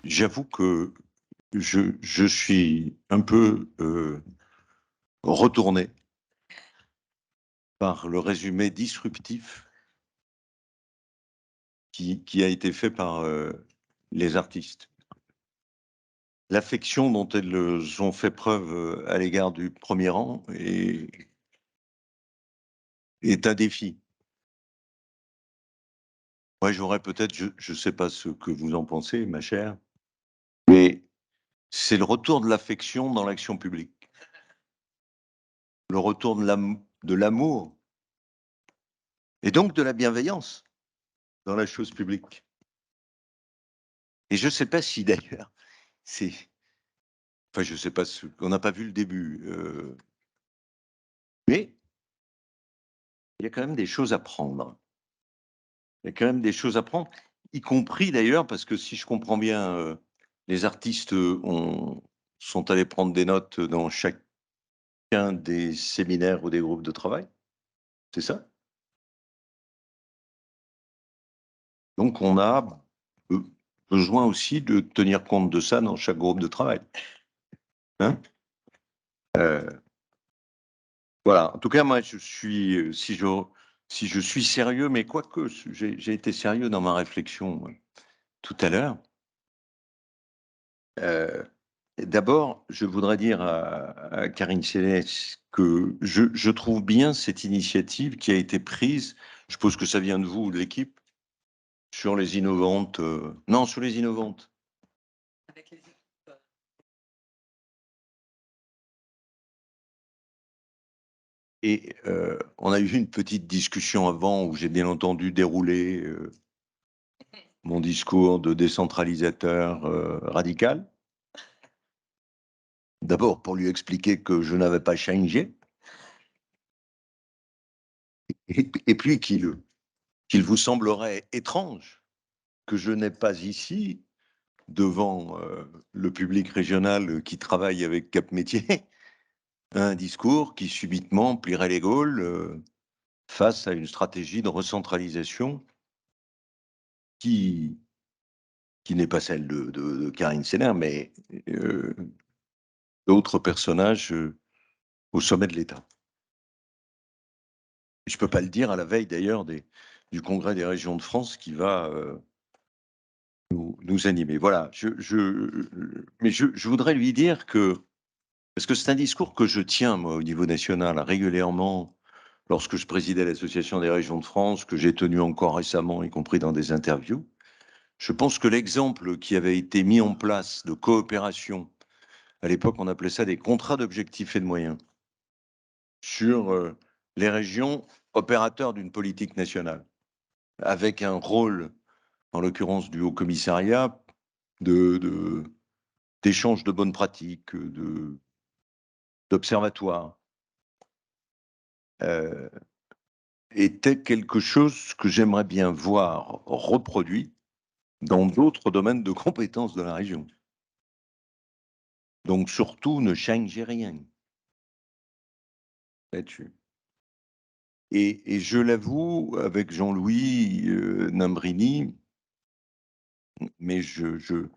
J'avoue que je suis un peu retourné par le résumé disruptif qui a été fait par les artistes. L'affection dont elles ont fait preuve à l'égard du premier rang est un défi. Moi, j'aurais peut-être, je ne sais pas ce que vous en pensez, ma chère, mais c'est le retour de l'affection dans l'action publique, le retour de l'amour et donc de la bienveillance dans la chose publique. Et je ne sais pas si d'ailleurs, c'est. Enfin, je ne sais pas, on n'a pas vu le début. Mais il y a quand même des choses à prendre. Il y a quand même des choses à prendre, y compris d'ailleurs, parce que si je comprends bien, les artistes sont allés prendre des notes dans chacun des séminaires ou des groupes de travail. C'est ça? Donc, on a besoin aussi de tenir compte de ça dans chaque groupe de travail. Hein? Voilà. En tout cas, moi, je suis, si je suis sérieux, mais quoique, j'ai été sérieux dans ma réflexion tout à l'heure. D'abord, je voudrais dire à Karine Célès que je trouve bien cette initiative qui a été prise. Je suppose que ça vient de vous, de l'équipe, sur les innovantes. Non, sur les innovantes. Avec les équipes. Et on a eu une petite discussion avant où j'ai bien entendu dérouler mon discours de décentralisateur radical. D'abord pour lui expliquer que je n'avais pas changé, et puis qu'il vous semblerait étrange que je n'ai pas ici, devant le public régional qui travaille avec Cap Métier, un discours qui subitement plierait les Gaules face à une stratégie de recentralisation qui n'est pas celle de Karine Senner, mais d'autres personnages au sommet de l'État. Je ne peux pas le dire à la veille d'ailleurs du Congrès des régions de France qui va nous animer. Voilà, mais je voudrais lui dire que, parce que c'est un discours que je tiens, moi, au niveau national, régulièrement, lorsque je présidais l'Association des régions de France, que j'ai tenu encore récemment, y compris dans des interviews. Je pense que l'exemple qui avait été mis en place de coopération, à l'époque, on appelait ça des contrats d'objectifs et de moyens, sur les régions opérateurs d'une politique nationale, avec un rôle, en l'occurrence du Haut-Commissariat, d'échange de bonnes pratiques, d'observatoires, était quelque chose que j'aimerais bien voir reproduit dans d'autres domaines de compétences de la région. Donc surtout, ne changez rien là-dessus. Et je l'avoue, avec Jean-Louis Nambrini, mais je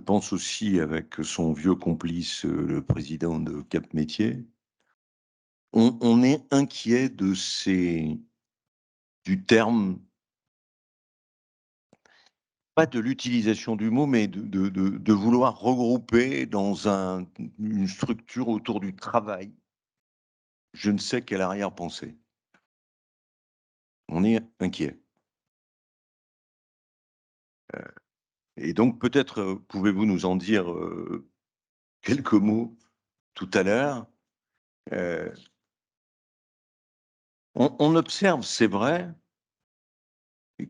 pense aussi avec son vieux complice, le président de Cap Métier, on est inquiet du terme, pas de l'utilisation du mot, mais de vouloir regrouper dans une structure autour du travail je ne sais quelle arrière-pensée. On est inquiet. Et donc peut-être pouvez-vous nous en dire quelques mots tout à l'heure. On observe, c'est vrai,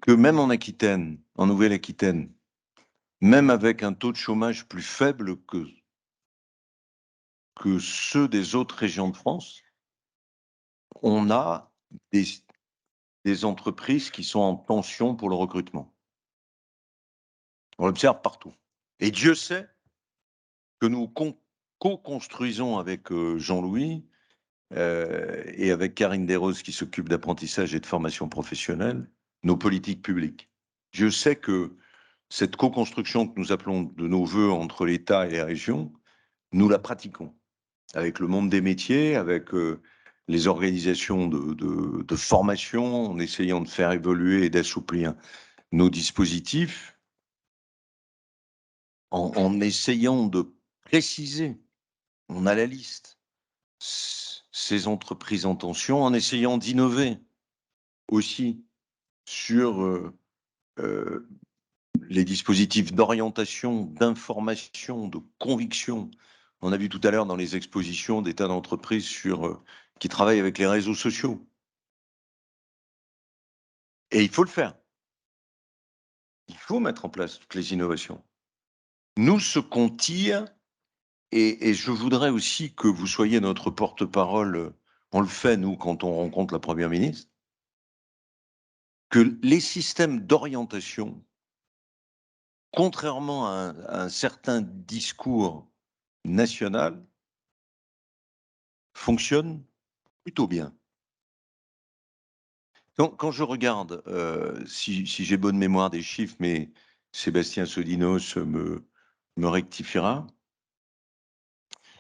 que même en Aquitaine, en Nouvelle-Aquitaine, même avec un taux de chômage plus faible que ceux des autres régions de France, on a des entreprises qui sont en tension pour le recrutement. On l'observe partout. Et Dieu sait que nous co-construisons avec Jean-Louis et avec Karine Desroses qui s'occupe d'apprentissage et de formation professionnelle, nos politiques publiques. Je sais que cette co-construction que nous appelons de nos voeux entre l'État et les régions, nous la pratiquons avec le monde des métiers, avec les organisations de formation, en essayant de faire évoluer et d'assouplir nos dispositifs, en essayant de préciser, on a la liste, ces entreprises en tension, en essayant d'innover aussi sur les dispositifs d'orientation, d'information, de conviction. On a vu tout à l'heure dans les expositions des tas d'entreprises qui travaillent avec les réseaux sociaux. Et il faut le faire. Il faut mettre en place toutes les innovations. Nous, ce qu'on tire, et je voudrais aussi que vous soyez notre porte-parole, on le fait, nous, quand on rencontre la Première ministre, que les systèmes d'orientation, contrairement à un certain discours national, fonctionnent plutôt bien. Quand je regarde, si j'ai bonne mémoire des chiffres, mais Sébastien Sodinos me rectifiera,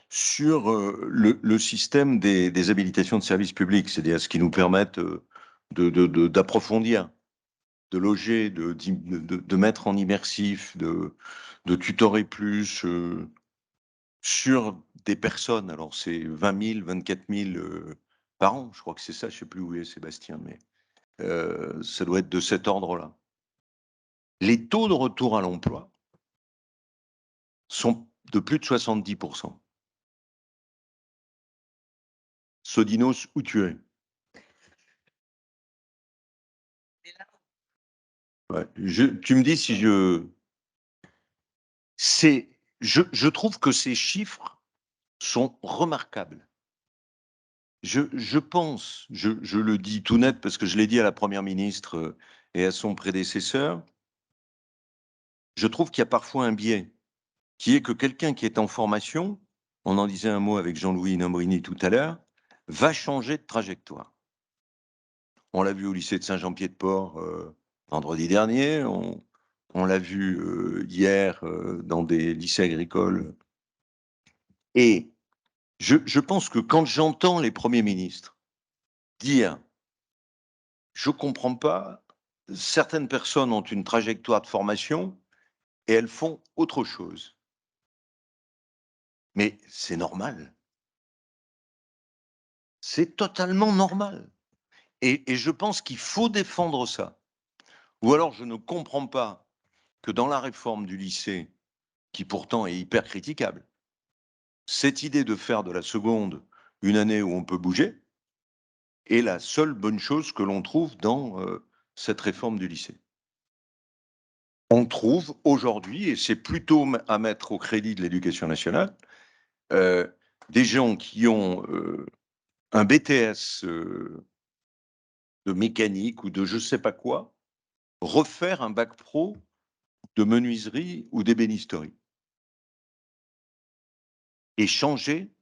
sur le système des habilitations de service public, c'est-à-dire ce qui nous permettent d'approfondir, de loger, de mettre en immersif, de tutorer plus sur des personnes. Alors c'est 20 000, 24 000 par an, je crois que c'est ça, je ne sais plus où est Sébastien, mais ça doit être de cet ordre-là. Les taux de retour à l'emploi sont de plus de 70%. Sodinos, où tu es? Ouais. Tu me dis si je trouve que ces chiffres sont remarquables. Je pense, je le dis tout net parce que je l'ai dit à la Première ministre et à son prédécesseur, je trouve qu'il y a parfois un biais, qui est que quelqu'un qui est en formation, on en disait un mot avec Jean-Louis Nambrini tout à l'heure, va changer de trajectoire. On l'a vu au lycée de Saint-Jean-Pied-de-Port vendredi dernier, on l'a vu hier dans des lycées agricoles. Et je pense que quand j'entends les premiers ministres dire « je ne comprends pas, certaines personnes ont une trajectoire de formation et elles font autre chose ». Mais c'est normal. C'est totalement normal. Et je pense qu'il faut défendre ça. Ou alors je ne comprends pas que dans la réforme du lycée, qui pourtant est hyper critiquable, cette idée de faire de la seconde une année où on peut bouger est la seule bonne chose que l'on trouve dans cette réforme du lycée. On trouve aujourd'hui, et c'est plutôt à mettre au crédit de l'éducation nationale, des gens qui ont un BTS de mécanique ou de je ne sais pas quoi, refaire un bac pro de menuiserie ou d'ébénisterie. Et changer,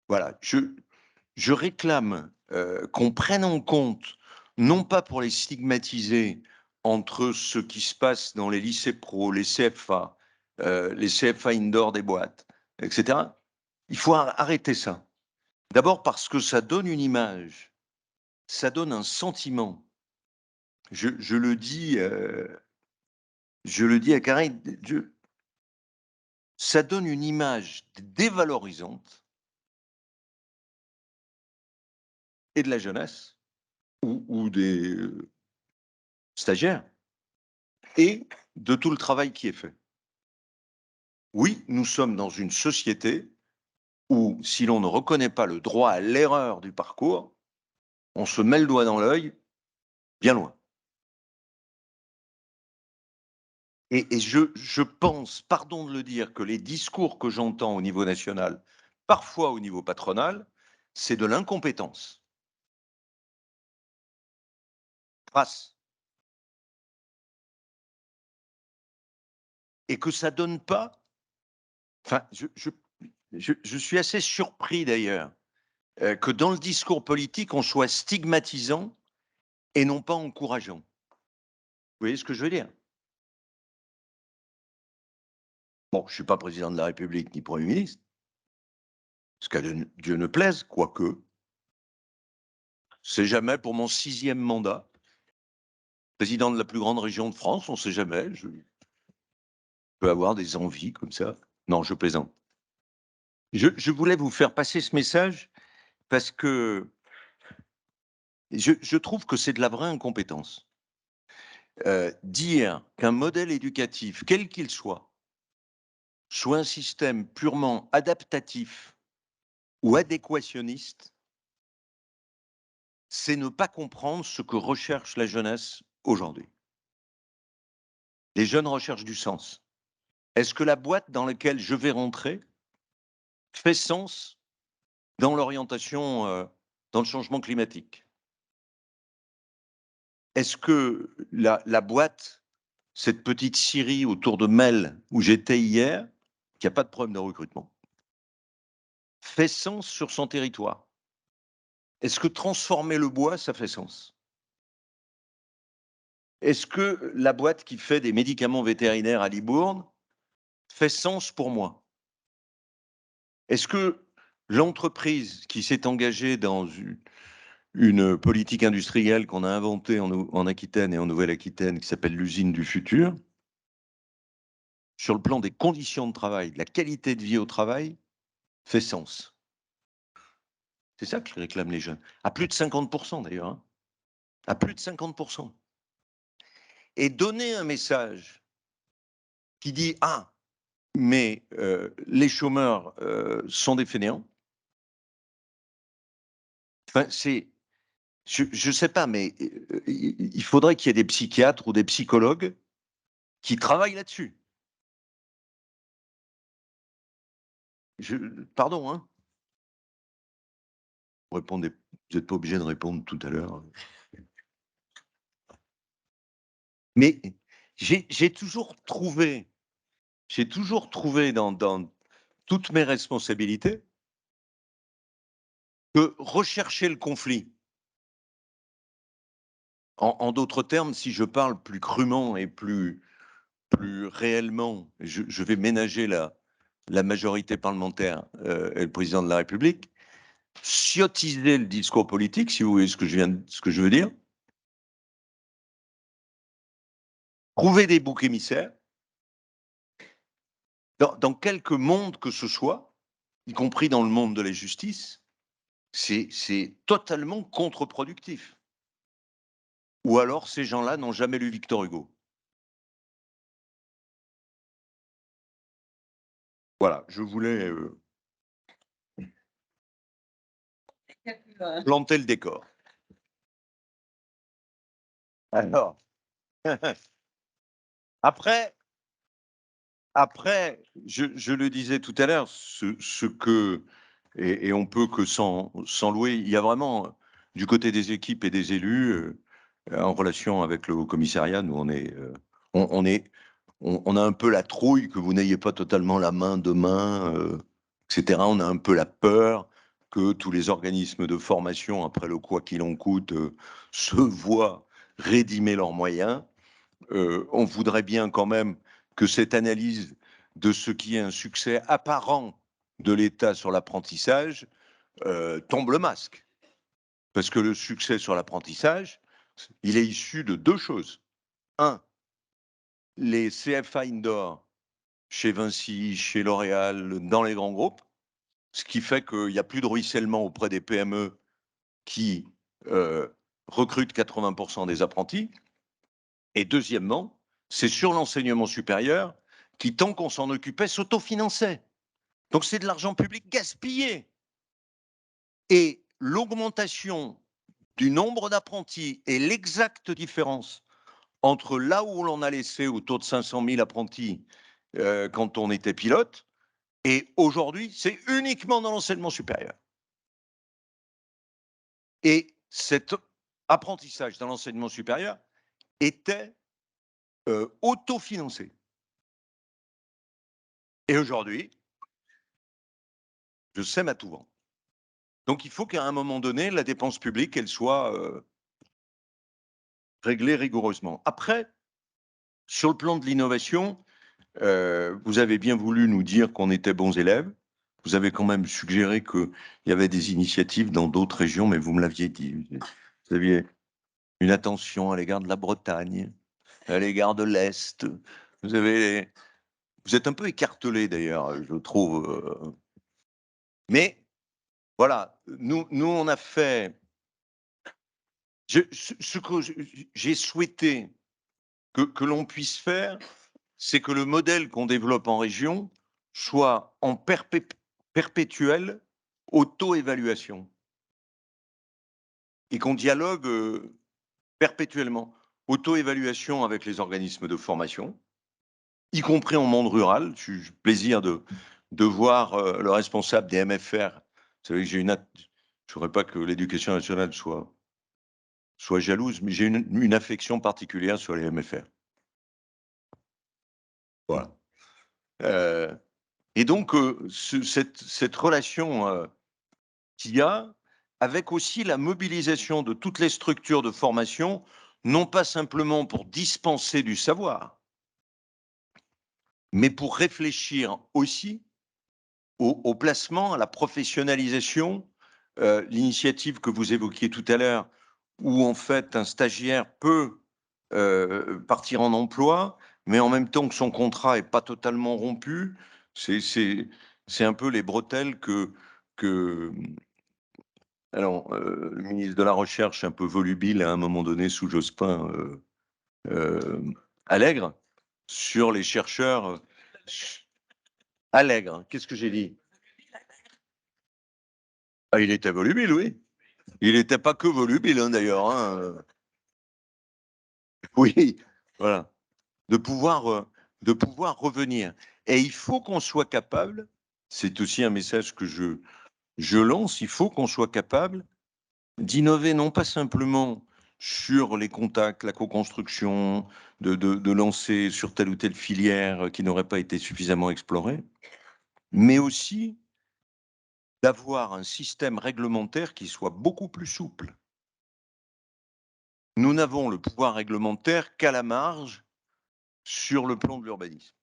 voilà, je réclame qu'on prenne en compte, non pas pour les stigmatiser entre ce qui se passe dans les lycées pro, les CFA indoor des boîtes, etc. Il faut arrêter ça. D'abord parce que ça donne une image, ça donne un sentiment. Je le dis à Karine, ça donne une image dévalorisante et de la jeunesse ou des stagiaires et de tout le travail qui est fait. Oui, nous sommes dans une société où, si l'on ne reconnaît pas le droit à l'erreur du parcours, on se met le doigt dans l'œil bien loin. Et je pense, pardon de le dire, que les discours que j'entends au niveau national, parfois au niveau patronal, c'est de l'incompétence. Crasse. Et que ça donne pas. Enfin, je suis assez surpris d'ailleurs que dans le discours politique, on soit stigmatisant et non pas encourageant. Vous voyez ce que je veux dire? Bon, je ne suis pas président de la République ni Premier ministre, ce qu'à Dieu ne plaise, quoique. C'est jamais pour mon 6e mandat. Président de la plus grande région de France, on ne sait jamais. Je peux avoir des envies comme ça. Non, je plaisante. Je voulais vous faire passer ce message parce que je trouve que c'est de la vraie incompétence. Dire qu'un modèle éducatif, quel qu'il soit un système purement adaptatif ou adéquationniste, c'est ne pas comprendre ce que recherche la jeunesse aujourd'hui. Les jeunes recherchent du sens. Est-ce que la boîte dans laquelle je vais rentrer fait sens dans l'orientation, dans le changement climatique? Est-ce que la boîte, cette petite scierie autour de Mel où j'étais hier, qui a pas de problème de recrutement, fait sens sur son territoire? Est-ce que transformer le bois, ça fait sens? Est-ce que la boîte qui fait des médicaments vétérinaires à Libourne fait sens pour moi? Est-ce que l'entreprise qui s'est engagée dans une politique industrielle qu'on a inventée en Aquitaine et en Nouvelle-Aquitaine, qui s'appelle l'usine du futur, sur le plan des conditions de travail, de la qualité de vie au travail, fait sens? C'est ça que réclament les jeunes. À plus de 50% d'ailleurs, hein. À plus de 50%. Et donner un message qui dit: ah, mais les chômeurs sont des fainéants. Enfin, je ne sais pas, mais il faudrait qu'il y ait des psychiatres ou des psychologues qui travaillent là-dessus. Pardon, hein. Vous n'êtes pas obligé de répondre tout à l'heure. Mais j'ai toujours trouvé dans toutes mes responsabilités que rechercher le conflit, en d'autres termes, si je parle plus crûment et plus réellement, je vais ménager la majorité parlementaire et le président de la République, sciotiser le discours politique, si vous voyez ce que je veux dire, trouver des boucs émissaires, dans quelque monde que ce soit, y compris dans le monde de la justice, c'est totalement contre-productif. Ou alors ces gens-là n'ont jamais lu Victor Hugo. Voilà, je voulais planter le décor. Alors, après, je le disais tout à l'heure, ce que, et on peut que s'en louer, il y a vraiment, du côté des équipes et des élus, en relation avec le Haut-Commissariat, nous on a un peu la trouille que vous n'ayez pas totalement la main demain, etc. On a un peu la peur que tous les organismes de formation, après le quoi qu'il en coûte, se voient rédimer leurs moyens. On voudrait bien quand même que cette analyse de ce qui est un succès apparent de l'État sur l'apprentissage tombe le masque. Parce que le succès sur l'apprentissage, il est issu de 2 choses. Un, les CFA indoor chez Vinci, chez L'Oréal, dans les grands groupes, ce qui fait qu'il n'y a plus de ruissellement auprès des PME qui recrutent 80% des apprentis. Et deuxièmement, c'est sur l'enseignement supérieur qui, tant qu'on s'en occupait, s'autofinançait. Donc c'est de l'argent public gaspillé. Et l'augmentation du nombre d'apprentis et l'exacte différence entre là où l'on a laissé autour de 500 000 apprentis quand on était pilote, et aujourd'hui, c'est uniquement dans l'enseignement supérieur. Et cet apprentissage dans l'enseignement supérieur était autofinancé. Et aujourd'hui, je sème à tout vent. Donc il faut qu'à un moment donné, la dépense publique, elle soit réglée rigoureusement. Après, sur le plan de l'innovation, Vous avez bien voulu nous dire qu'on était bons élèves. Vous avez quand même suggéré qu'il y avait des initiatives dans d'autres régions, mais vous me l'aviez dit. Vous aviez une attention à l'égard de la Bretagne, à l'égard de l'Est. Vous êtes un peu écartelé d'ailleurs, je trouve. Mais voilà, nous on a fait. Ce que j'ai souhaité que l'on puisse faire, c'est que le modèle qu'on développe en région soit en perpétuelle auto-évaluation et qu'on dialogue perpétuellement. Auto-évaluation avec les organismes de formation, y compris en monde rural. J'ai eu le plaisir de voir le responsable des MFR. Vous savez que je ne voudrais pas que l'éducation nationale soit jalouse, mais j'ai une affection particulière sur les MFR. Voilà. Et donc, cette relation qu'il y a, avec aussi la mobilisation de toutes les structures de formation, non pas simplement pour dispenser du savoir, mais pour réfléchir aussi au placement, à la professionnalisation, l'initiative que vous évoquiez tout à l'heure, où en fait un stagiaire peut partir en emploi, mais en même temps que son contrat n'est pas totalement rompu. C'est un peu les bretelles que alors, le ministre de la Recherche, un peu volubile à un moment donné, sous Jospin, Allègre, sur les chercheurs. Allègre, qu'est-ce que j'ai dit? Ah, il était volubile, oui. Il n'était pas que volubile, hein, d'ailleurs. Hein. Oui, voilà. De pouvoir revenir. Et il faut qu'on soit capable, c'est aussi un message que je lance, il faut qu'on soit capable d'innover non pas simplement sur les contacts, la co-construction, de lancer sur telle ou telle filière qui n'aurait pas été suffisamment explorée, mais aussi d'avoir un système réglementaire qui soit beaucoup plus souple. Nous n'avons le pouvoir réglementaire qu'à la marge sur le plan de l'urbanisme.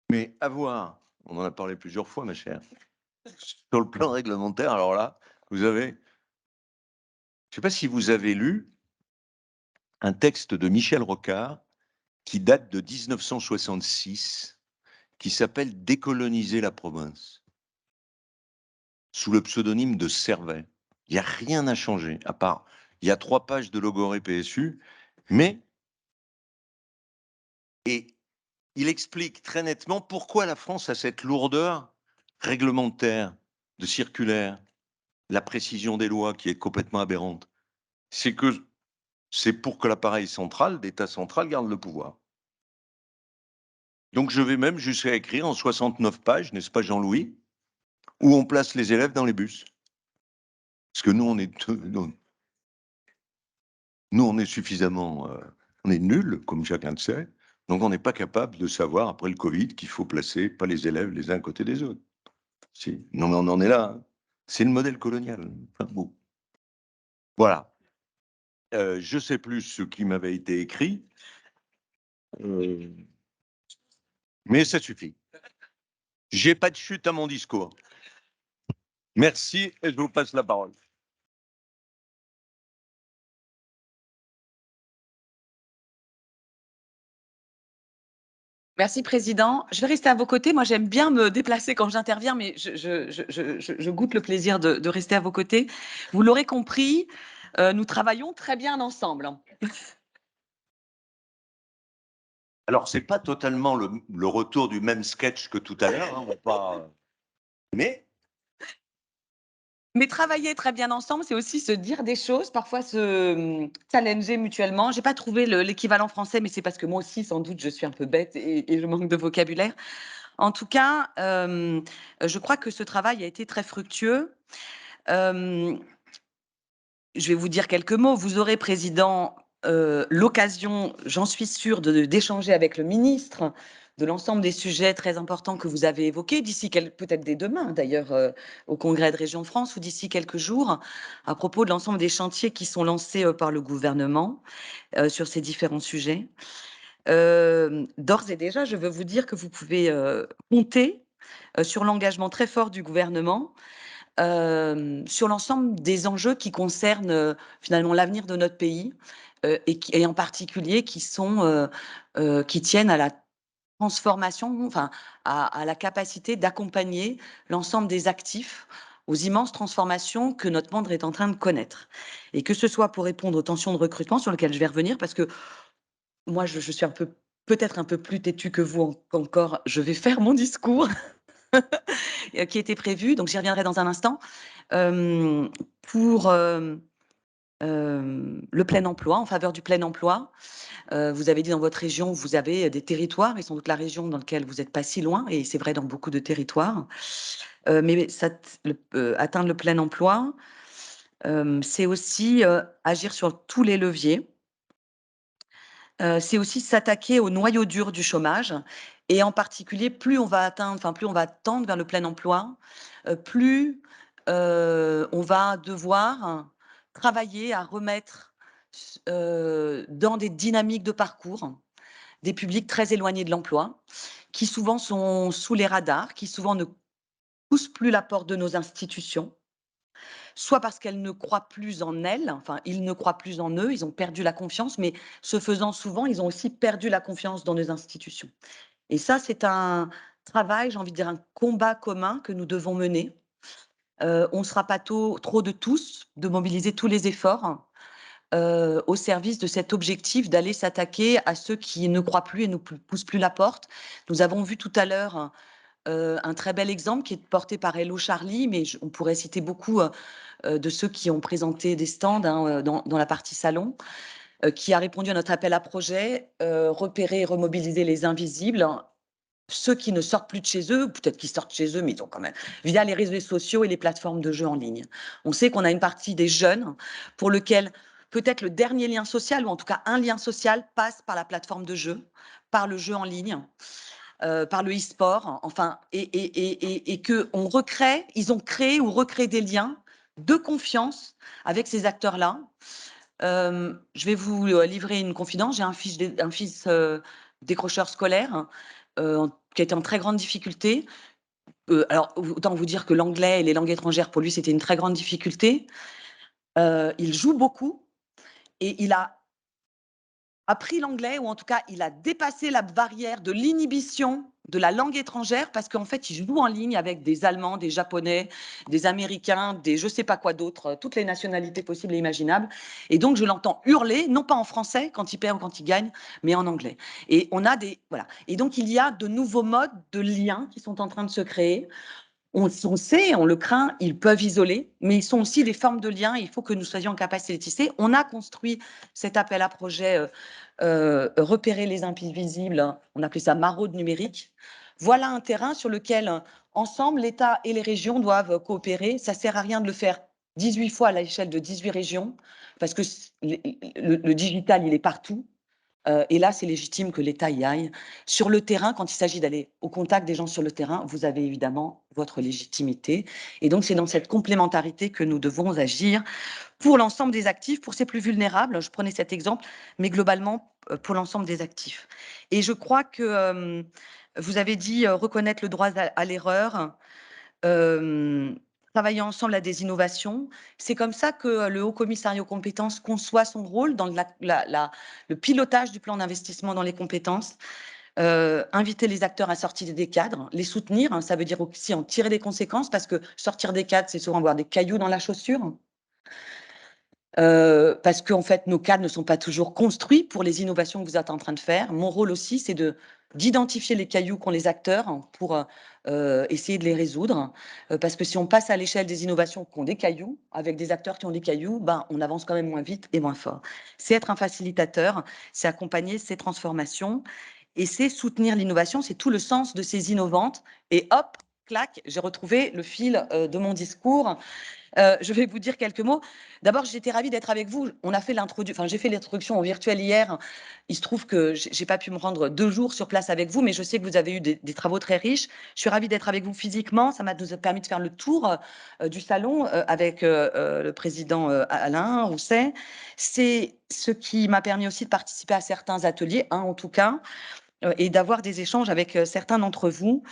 Mais avoir, on en a parlé plusieurs fois, ma chère, sur le plan réglementaire, alors là, vous avez, je ne sais pas si vous avez lu un texte de Michel Rocard qui date de 1966, qui s'appelle Décoloniser la province, sous le pseudonyme de Servet. Il n'y a rien à changer, à part, il y a 3 pages de logorée PSU, mais, et il explique très nettement pourquoi la France a cette lourdeur réglementaire, de circulaire, la précision des lois qui est complètement aberrante. C'est pour que l'appareil central, d'État central, garde le pouvoir. Donc je vais même jusqu'à écrire en 69 pages, n'est-ce pas Jean-Louis, où on place les élèves dans les bus. Parce que nous, on est suffisamment, on est nuls, comme chacun le sait, donc on n'est pas capable de savoir, après le Covid, qu'il faut placer pas les élèves les uns à côté des autres. Si. Non, mais on en est là. Hein. C'est le modèle colonial. Enfin, bon. Voilà. Je ne sais plus ce qui m'avait été écrit, mais ça suffit. J'ai pas de chute à mon discours. Merci et je vous passe la parole. Merci, Président. Je vais rester à vos côtés. Moi, j'aime bien me déplacer quand j'interviens, mais je goûte le plaisir de rester à vos côtés. Vous l'aurez compris, nous travaillons très bien ensemble. Alors, c'est pas totalement le retour du même sketch que tout à l'heure, hein, on va pas... Mais travailler très bien ensemble, c'est aussi se dire des choses, parfois se challenger mutuellement. J'ai pas trouvé l'équivalent français, mais c'est parce que moi aussi, sans doute, je suis un peu bête et je manque de vocabulaire. En tout cas, je crois que ce travail a été très fructueux. Je vais vous dire quelques mots. Vous aurez, Président, l'occasion, j'en suis sûre, d'échanger avec le ministre de l'ensemble des sujets très importants que vous avez évoqués, d'ici peut-être dès demain d'ailleurs au Congrès de Région de France ou d'ici quelques jours, à propos de l'ensemble des chantiers qui sont lancés par le gouvernement sur ces différents sujets. D'ores et déjà, je veux vous dire que vous pouvez, compter, sur l'engagement très fort du gouvernement, sur l'ensemble des enjeux qui concernent, finalement l'avenir de notre pays, et en particulier qui tiennent à la transformation, enfin à la capacité d'accompagner l'ensemble des actifs aux immenses transformations que notre monde est en train de connaître. Et que ce soit pour répondre aux tensions de recrutement sur lesquelles je vais revenir parce que moi je suis peut-être un peu plus têtue que vous encore, je vais faire mon discours qui était prévu, donc j'y reviendrai dans un instant. Pour, le plein emploi, en faveur du plein emploi. Vous avez dit dans votre région, vous avez des territoires et sans doute la région dans laquelle vous n'êtes pas si loin et c'est vrai dans beaucoup de territoires. Mais atteindre le plein emploi, c'est aussi, agir sur tous les leviers. C'est aussi s'attaquer au noyau dur du chômage et en particulier, plus on va tendre vers le plein emploi, plus, on va devoir travailler à remettre dans des dynamiques de parcours, des publics très éloignés de l'emploi, qui souvent sont sous les radars, qui souvent ne poussent plus la porte de nos institutions, soit parce qu'elles ne croient plus en elles, enfin, ils ne croient plus en eux, ils ont perdu la confiance, mais ce faisant, souvent, ils ont aussi perdu la confiance dans nos institutions. Et ça, c'est un travail, j'ai envie de dire, un combat commun que nous devons mener. On ne sera pas trop de tous, de mobiliser tous les efforts au service de cet objectif d'aller s'attaquer à ceux qui ne croient plus et ne poussent plus la porte. Nous avons vu tout à l'heure un très bel exemple qui est porté par Hello Charlie, mais on pourrait citer beaucoup de ceux qui ont présenté des stands hein, dans la partie salon, qui a répondu à notre appel à projet, repérer et remobiliser les invisibles, ceux qui ne sortent plus de chez eux, peut-être qu'ils sortent chez eux, mais ils ont quand même, via les réseaux sociaux et les plateformes de jeux en ligne. On sait qu'on a une partie des jeunes pour lequel peut-être le dernier lien social, ou en tout cas un lien social, passe par la plateforme de jeu, par le jeu en ligne, par le e-sport, enfin, et que on recrée, ils ont créé ou recréé des liens de confiance avec ces acteurs-là. Je vais vous livrer une confidence. J'ai un fils décrocheur scolaire qui était en très grande difficulté. Alors, autant vous dire que l'anglais et les langues étrangères, pour lui, c'était une très grande difficulté. Il joue beaucoup et il a appris l'anglais ou en tout cas, il a dépassé la barrière de l'inhibition de la langue étrangère parce qu'en fait, il joue en ligne avec des Allemands, des Japonais, des Américains, des je sais pas quoi d'autre, toutes les nationalités possibles et imaginables. Et donc, je l'entends hurler, non pas en français quand il perd ou quand il gagne, mais en anglais. Et on a des voilà. Et donc, il y a de nouveaux modes de liens qui sont en train de se créer. On sait, on le craint, ils peuvent isoler, mais ils sont aussi des formes de liens. Il faut que nous soyons en capacité de tisser. On a construit cet appel à projet repérer les invisibles, on appelait ça maraude numérique. Voilà un terrain sur lequel, ensemble, l'État et les régions doivent coopérer. Ça ne sert à rien de le faire 18 fois à l'échelle de 18 régions, parce que le digital, il est partout. Et là, c'est légitime que l'État y aille. Sur le terrain, quand il s'agit d'aller au contact des gens sur le terrain, vous avez évidemment votre légitimité. Et donc, c'est dans cette complémentarité que nous devons agir pour l'ensemble des actifs, pour ces plus vulnérables. Je prenais cet exemple, mais globalement, pour l'ensemble des actifs. Et je crois que vous avez dit reconnaître le droit à l'erreur. Travailler ensemble à des innovations. C'est comme ça que le Haut Commissariat aux compétences conçoit son rôle dans le pilotage du plan d'investissement dans les compétences. Inviter les acteurs à sortir des cadres, les soutenir, hein, ça veut dire aussi en tirer des conséquences parce que sortir des cadres, c'est souvent avoir des cailloux dans la chaussure. Parce qu'en fait, nos cadres ne sont pas toujours construits pour les innovations que vous êtes en train de faire. Mon rôle aussi, c'est d'identifier les cailloux qu'ont les acteurs pour essayer de les résoudre. Parce que si on passe à l'échelle des innovations qui ont des cailloux, avec des acteurs qui ont des cailloux, ben, on avance quand même moins vite et moins fort. C'est être un facilitateur, c'est accompagner ces transformations et c'est soutenir l'innovation. C'est tout le sens de ces innovantes. Et hop, clac, j'ai retrouvé le fil de mon discours. Je vais vous dire quelques mots. D'abord, j'étais ravie d'être avec vous. On a fait j'ai fait l'introduction en virtuel hier. Il se trouve que j'ai pas pu me rendre 2 jours sur place avec vous, mais je sais que vous avez eu des travaux très riches. Je suis ravie d'être avec vous physiquement. Ça nous a permis de faire le tour du salon avec le président Alain Rousset. C'est ce qui m'a permis aussi de participer à certains ateliers, en tout cas, et d'avoir des échanges avec certains d'entre vous.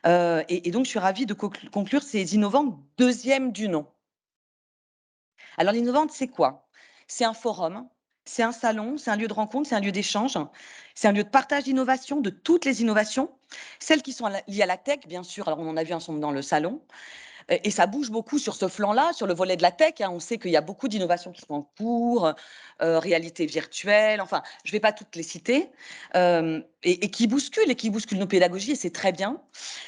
Et donc, je suis ravie de conclure ces innovantes 2e du nom. Alors l'innovante, c'est quoi? C'est un forum, c'est un salon, c'est un lieu de rencontre, c'est un lieu d'échange, c'est un lieu de partage d'innovation, de toutes les innovations, celles qui sont liées à la tech, bien sûr. Alors on en a vu un certain nombre dans le salon, et ça bouge beaucoup sur ce flanc-là, sur le volet de la tech, hein. On sait qu'il y a beaucoup d'innovations qui sont en cours, réalité virtuelle, enfin, je ne vais pas toutes les citer, et qui bousculent nos pédagogies, et c'est très bien.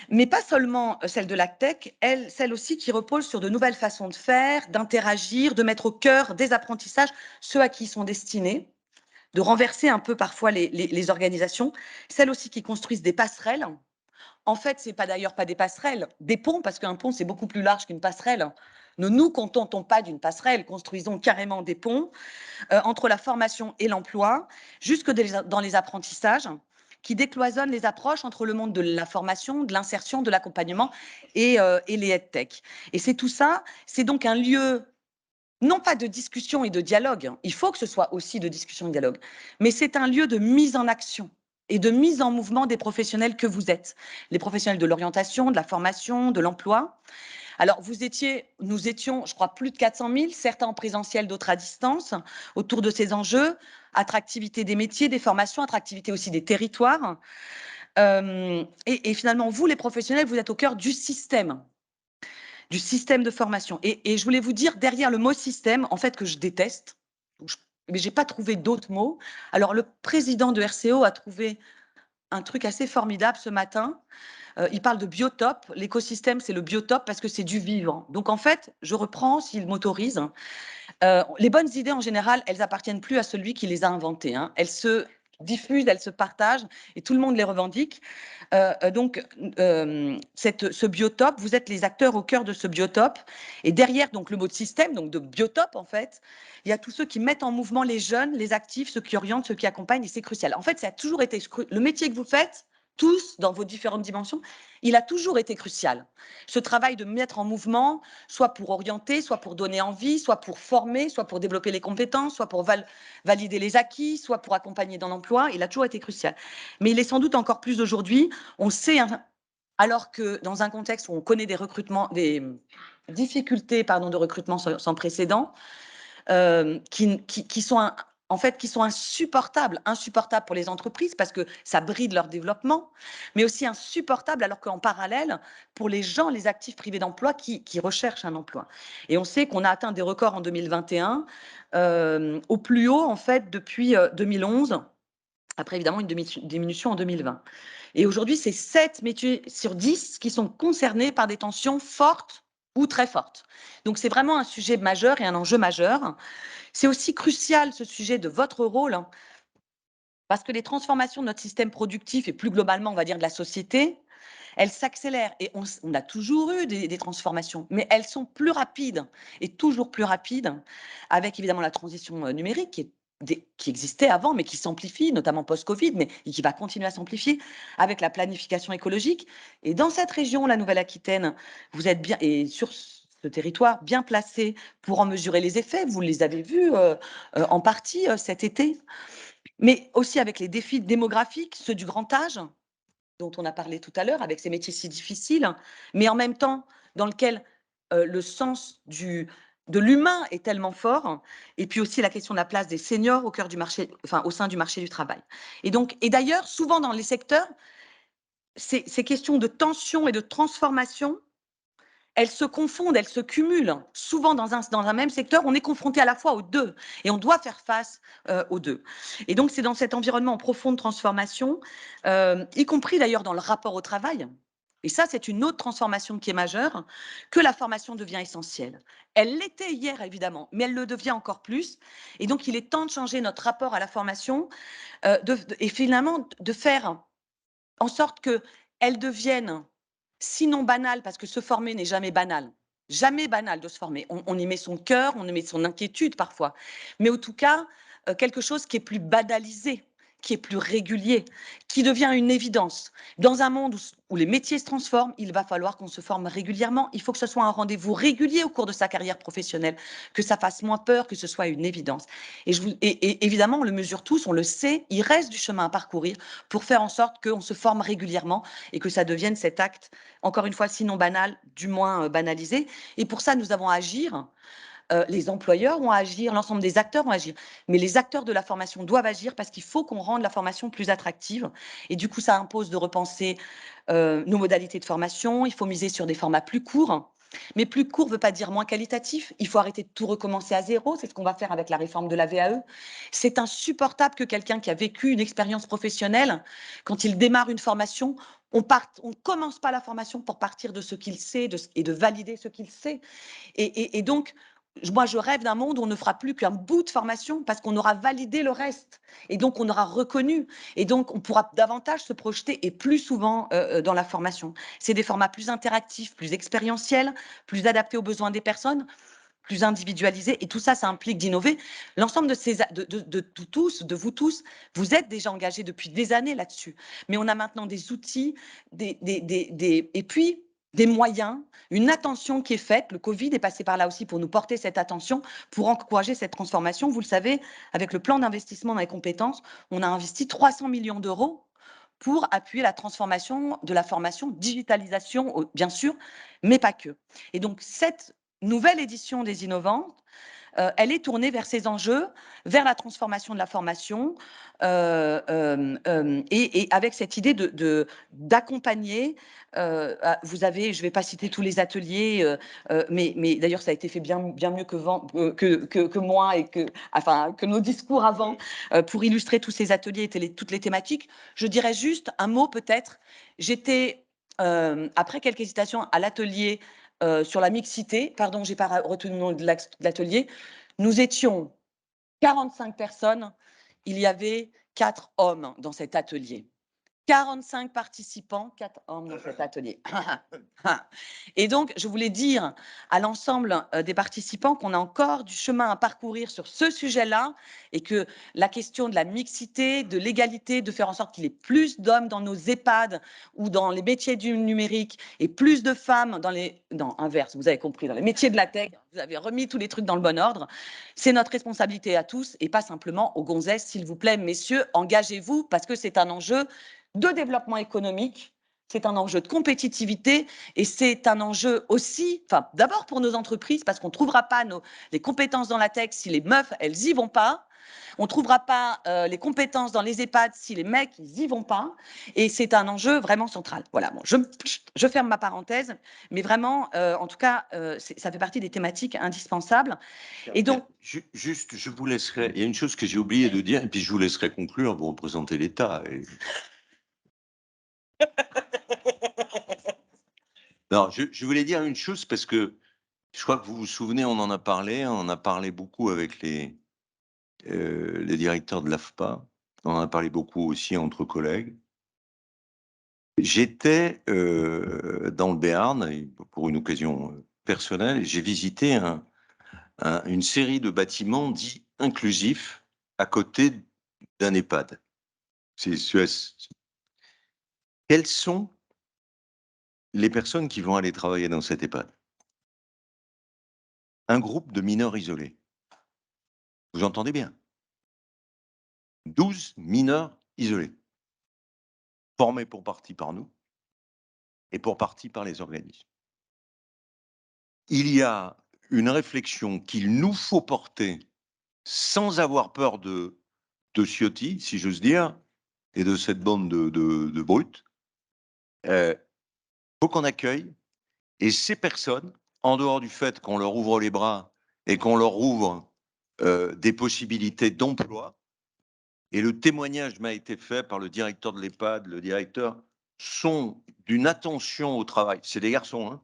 Mais pas seulement celle de la tech, celle aussi qui repose sur de nouvelles façons de faire, d'interagir, de mettre au cœur des apprentissages ceux à qui ils sont destinés, de renverser un peu parfois les organisations, celles aussi qui construisent des passerelles. En fait, c'est pas d'ailleurs pas des passerelles, des ponts, parce qu'un pont, c'est beaucoup plus large qu'une passerelle. Ne nous contentons pas d'une passerelle, construisons carrément des ponts entre la formation et l'emploi, jusque dans les apprentissages, qui décloisonnent les approches entre le monde de la formation, de l'insertion, de l'accompagnement et les EdTech. Et c'est tout ça, c'est donc un lieu non pas de discussion et de dialogue, il faut que ce soit aussi de discussion et de dialogue, mais c'est un lieu de mise en action et de mise en mouvement des professionnels que vous êtes, les professionnels de l'orientation, de la formation, de l'emploi. Alors, nous étions, je crois, plus de 400 000, certains en présentiel, d'autres à distance, autour de ces enjeux, attractivité des métiers, des formations, attractivité aussi des territoires. Et finalement, vous, les professionnels, vous êtes au cœur du système de formation. Et je voulais vous dire, derrière le mot système, en fait, que je déteste, mais je n'ai pas trouvé d'autres mots. Alors, le président de RCO a trouvé un truc assez formidable ce matin. Il parle de biotope. L'écosystème, c'est le biotope parce que c'est du vivant. Donc, en fait, je reprends, s'il m'autorise. Les bonnes idées, en général, elles appartiennent plus à celui qui les a inventées, hein. Elles se diffusent, elles se partagent et tout le monde les revendique. Ce biotope, vous êtes les acteurs au cœur de ce biotope. Et derrière, donc, le mot de système, donc de biotope, en fait, il y a tous ceux qui mettent en mouvement les jeunes, les actifs, ceux qui orientent, ceux qui accompagnent, et c'est crucial. En fait, ça a toujours été le métier que vous faites, tous, dans vos différentes dimensions, il a toujours été crucial. Ce travail de mettre en mouvement, soit pour orienter, soit pour donner envie, soit pour former, soit pour développer les compétences, soit pour valider les acquis, soit pour accompagner dans l'emploi, il a toujours été crucial. Mais il est sans doute encore plus aujourd'hui. On sait, hein, alors que dans un contexte où on connaît des difficultés de recrutement sans précédent, qui sont en fait, qui sont insupportables pour les entreprises parce que ça bride leur développement, mais aussi insupportables alors qu'en parallèle, pour les gens, les actifs privés d'emploi qui recherchent un emploi. Et on sait qu'on a atteint des records en 2021, au plus haut, en fait, depuis 2011, après évidemment une diminution en 2020. Et aujourd'hui, c'est 7 métiers sur 10 qui sont concernés par des tensions fortes ou très fortes. Donc c'est vraiment un sujet majeur et un enjeu majeur. C'est aussi crucial, ce sujet de votre rôle, hein, parce que les transformations de notre système productif et plus globalement, on va dire, de la société, elles s'accélèrent. Et on a toujours eu des transformations, mais elles sont plus rapides et toujours plus rapides, avec évidemment la transition numérique qui existait avant, mais qui s'amplifie, notamment post-Covid, mais et qui va continuer à s'amplifier, avec la planification écologique. Et dans cette région, la Nouvelle-Aquitaine, vous êtes bien, et sur ce territoire, bien placé pour en mesurer les effets. Vous les avez vus en partie cet été, mais aussi avec les défis démographiques, ceux du grand âge, dont on a parlé tout à l'heure, avec ces métiers si difficiles, mais en même temps dans lequel le sens de l'humain est tellement fort, et puis aussi la question de la place des seniors au cœur du marché, enfin au sein du marché du travail. Et d'ailleurs, souvent dans les secteurs, ces questions de tension et de transformation, elles se confondent, elles se cumulent. Souvent, dans un même secteur, on est confronté à la fois aux deux et on doit faire face aux deux. Et donc, c'est dans cet environnement en profonde transformation, y compris d'ailleurs dans le rapport au travail, et ça, c'est une autre transformation qui est majeure, que la formation devient essentielle. Elle l'était hier, évidemment, mais elle le devient encore plus. Et donc, il est temps de changer notre rapport à la formation et finalement de faire en sorte qu'elle devienne sinon banal, parce que se former n'est jamais banal. Jamais banal de se former. On y met son cœur, on y met son inquiétude parfois. Mais en tout cas, quelque chose qui est plus banalisé, qui est plus régulier, qui devient une évidence. Dans un monde où les métiers se transforment, il va falloir qu'on se forme régulièrement. Il faut que ce soit un rendez-vous régulier au cours de sa carrière professionnelle, que ça fasse moins peur, que ce soit une évidence. Et évidemment, on le mesure tous, on le sait, il reste du chemin à parcourir pour faire en sorte qu'on se forme régulièrement et que ça devienne cet acte, encore une fois, sinon banal, du moins banalisé. Et pour ça, nous avons à agir. Les employeurs ont à agir, l'ensemble des acteurs ont à agir. Mais les acteurs de la formation doivent agir parce qu'il faut qu'on rende la formation plus attractive. Et du coup, ça impose de repenser nos modalités de formation. Il faut miser sur des formats plus courts. Mais plus court ne veut pas dire moins qualitatif. Il faut arrêter de tout recommencer à zéro. C'est ce qu'on va faire avec la réforme de la VAE. C'est insupportable que quelqu'un qui a vécu une expérience professionnelle, quand il démarre une formation, on ne commence pas la formation pour partir de ce qu'il sait et de valider ce qu'il sait. Et donc, moi, je rêve d'un monde où on ne fera plus qu'un bout de formation parce qu'on aura validé le reste. Et donc, on aura reconnu. Et donc, on pourra davantage se projeter et plus souvent dans la formation. C'est des formats plus interactifs, plus expérientiels, plus adaptés aux besoins des personnes, plus individualisés. Et tout ça, ça implique d'innover. L'ensemble de vous tous, vous êtes déjà engagés depuis des années là-dessus. Mais on a maintenant des outils, et puis des moyens, une attention qui est faite. Le Covid est passé par là aussi pour nous porter cette attention, pour encourager cette transformation. Vous le savez, avec le plan d'investissement dans les compétences, on a investi 300 millions d'euros pour appuyer la transformation de la formation, digitalisation, bien sûr, mais pas que. Et donc, cette nouvelle édition des Innovantes, elle est tournée vers ces enjeux, vers la transformation de la formation, et avec cette idée d'accompagner. Vous avez, je ne vais pas citer tous les ateliers, mais d'ailleurs ça a été fait bien mieux que moi et que nos discours avant, pour illustrer tous ces ateliers et toutes les thématiques. Je dirais juste un mot peut-être. J'étais, après quelques hésitations, à l'atelier sur la mixité. Pardon, j'ai pas retenu le nom de l'atelier. Nous étions 45 personnes. Il y avait 4 hommes dans cet atelier. 45 participants, 4 hommes dans cet atelier. Et donc, je voulais dire à l'ensemble des participants qu'on a encore du chemin à parcourir sur ce sujet-là et que la question de la mixité, de l'égalité, de faire en sorte qu'il y ait plus d'hommes dans nos EHPAD ou dans les métiers du numérique et plus de femmes inverse, vous avez compris, dans les métiers de la tech, vous avez remis tous les trucs dans le bon ordre. C'est notre responsabilité à tous et pas simplement aux gonzesses, s'il vous plaît, messieurs, engagez-vous parce que c'est un enjeu de développement économique, c'est un enjeu de compétitivité et c'est un enjeu aussi, d'abord pour nos entreprises, parce qu'on ne trouvera pas les compétences dans la tech si les meufs, elles y vont pas. On ne trouvera pas les compétences dans les EHPAD si les mecs, ils y vont pas. Et c'est un enjeu vraiment central. Voilà, bon, je ferme ma parenthèse, mais vraiment, en tout cas, ça fait partie des thématiques indispensables. Et donc, Juste, je vous laisserai. Il y a une chose que j'ai oublié de dire, et puis je vous laisserai conclure. Vous représentez l'État. Non, je voulais dire une chose parce que je crois que vous vous souvenez, on en a parlé beaucoup avec les directeurs de l'AFPA, on en a parlé beaucoup aussi entre collègues. J'étais dans le Béarn pour une occasion personnelle et j'ai visité une série de bâtiments dits inclusifs à côté d'un EHPAD. Quelles sont les personnes qui vont aller travailler dans cet EHPAD? Un groupe de mineurs isolés. Vous entendez bien? 12 mineurs isolés, formés pour partie par nous et pour partie par les organismes. Il y a une réflexion qu'il nous faut porter sans avoir peur de Ciotti, si j'ose dire, et de cette bande de brutes. Il faut qu'on accueille, et ces personnes, en dehors du fait qu'on leur ouvre les bras et qu'on leur ouvre des possibilités d'emploi, et le témoignage m'a été fait par le directeur de l'EHPAD, le directeur, sont d'une attention au travail. C'est des garçons, hein.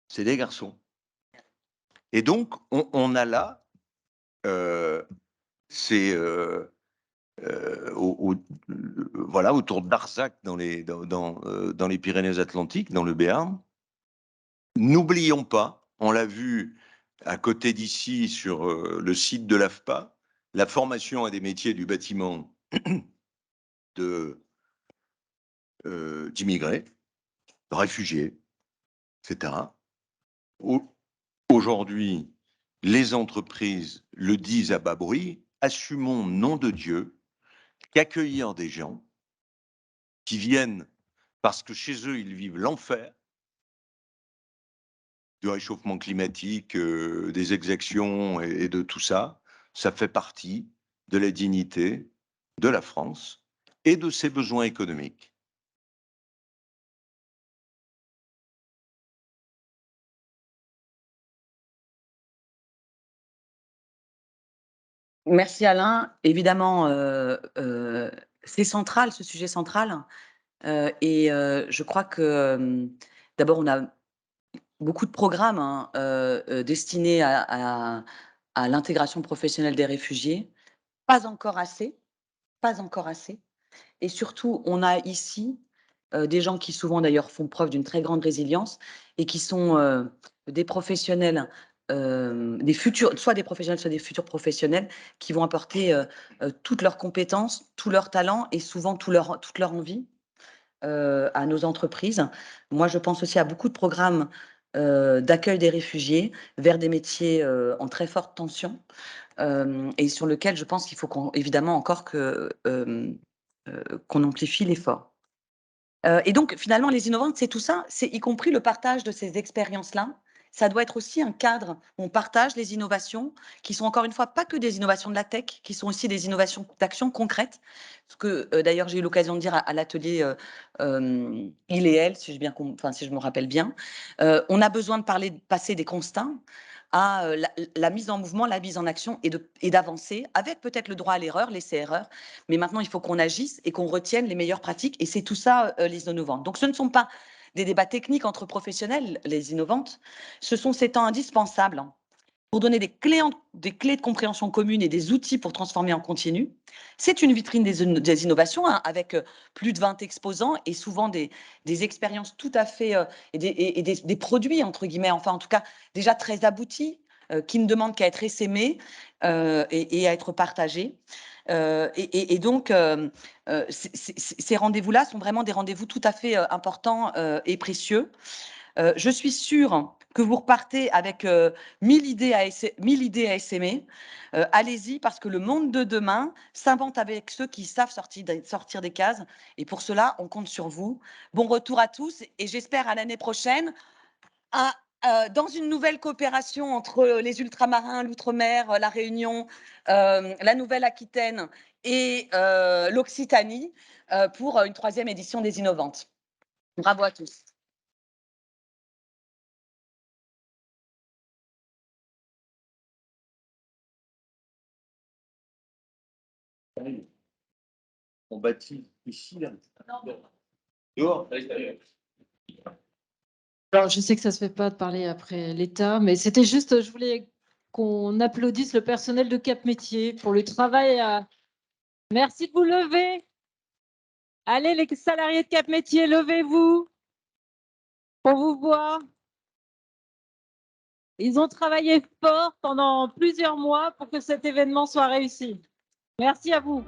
C'est des garçons. Et donc, on a là ces voilà, autour d'Arzac dans les Pyrénées-Atlantiques, dans le Béarn. N'oublions pas, on l'a vu à côté d'ici sur le site de l'AFPA, la formation à des métiers du bâtiment d'immigrés, de réfugiés, etc. Aujourd'hui, les entreprises le disent à bas bruit, assumons, nom de Dieu, qu'accueillir des gens qui viennent parce que chez eux, ils vivent l'enfer du réchauffement climatique, des exactions et de tout ça, ça fait partie de la dignité de la France et de ses besoins économiques. Merci Alain. Évidemment, c'est central, ce sujet central. Et je crois que, d'abord, on a beaucoup de programmes, hein, destinés à l'intégration professionnelle des réfugiés. Pas encore assez, pas encore assez. Et surtout, on a ici, des gens qui souvent d'ailleurs font preuve d'une très grande résilience et qui sont, des professionnels, des futurs soit des professionnels, soit des futurs professionnels qui vont apporter, toutes leurs compétences, tout leur talent et souvent toute leur envie, à nos entreprises. Moi, je pense aussi à beaucoup de programmes, d'accueil des réfugiés vers des métiers, en très forte tension, et sur lequel je pense qu'il faut évidemment encore qu'on amplifie l'effort. Et donc finalement, les innovantes, c'est tout ça, c'est y compris le partage de ces expériences-là. Ça doit être aussi un cadre où on partage les innovations qui sont encore une fois pas que des innovations de la tech, qui sont aussi des innovations d'actions concrètes. Ce que, d'ailleurs j'ai eu l'occasion de dire à l'atelier, Il et Elle, si je me rappelle bien. On a besoin de passer des constats à, la mise en mouvement, la mise en action et d'avancer avec peut-être le droit à l'erreur, laisser-erreur. Mais maintenant, il faut qu'on agisse et qu'on retienne les meilleures pratiques et c'est tout ça, les innovantes. Donc ce ne sont pas des débats techniques entre professionnels, les innovantes, ce sont ces temps indispensables pour donner des clés de compréhension commune et des outils pour transformer en continu. C'est une vitrine des innovations, hein, avec plus de 20 exposants et souvent des expériences tout à fait, et des produits, entre guillemets, enfin en tout cas déjà très aboutis, qui ne demandent qu'à être essaimés et à être partagés. Donc, ces rendez-vous-là sont vraiment des rendez-vous tout à fait importants et précieux. Je suis sûre que vous repartez avec 1000 idées à essaimer. Allez-y, parce que le monde de demain s'invente avec ceux qui savent sortir des cases. Et pour cela, on compte sur vous. Bon retour à tous et j'espère à l'année prochaine dans une nouvelle coopération entre les ultramarins, l'outre-mer, la Réunion, la Nouvelle-Aquitaine et l'Occitanie pour une 3e édition des Innovantes. Bravo à tous. On bâtit ici, là. Dehors. Alors, je sais que ça se fait pas de parler après l'État, mais c'était juste, je voulais qu'on applaudisse le personnel de Cap Métier pour le travail. Merci de vous lever. Allez, les salariés de Cap Métier, levez-vous pour vous voir. Ils ont travaillé fort pendant plusieurs mois pour que cet événement soit réussi. Merci à vous.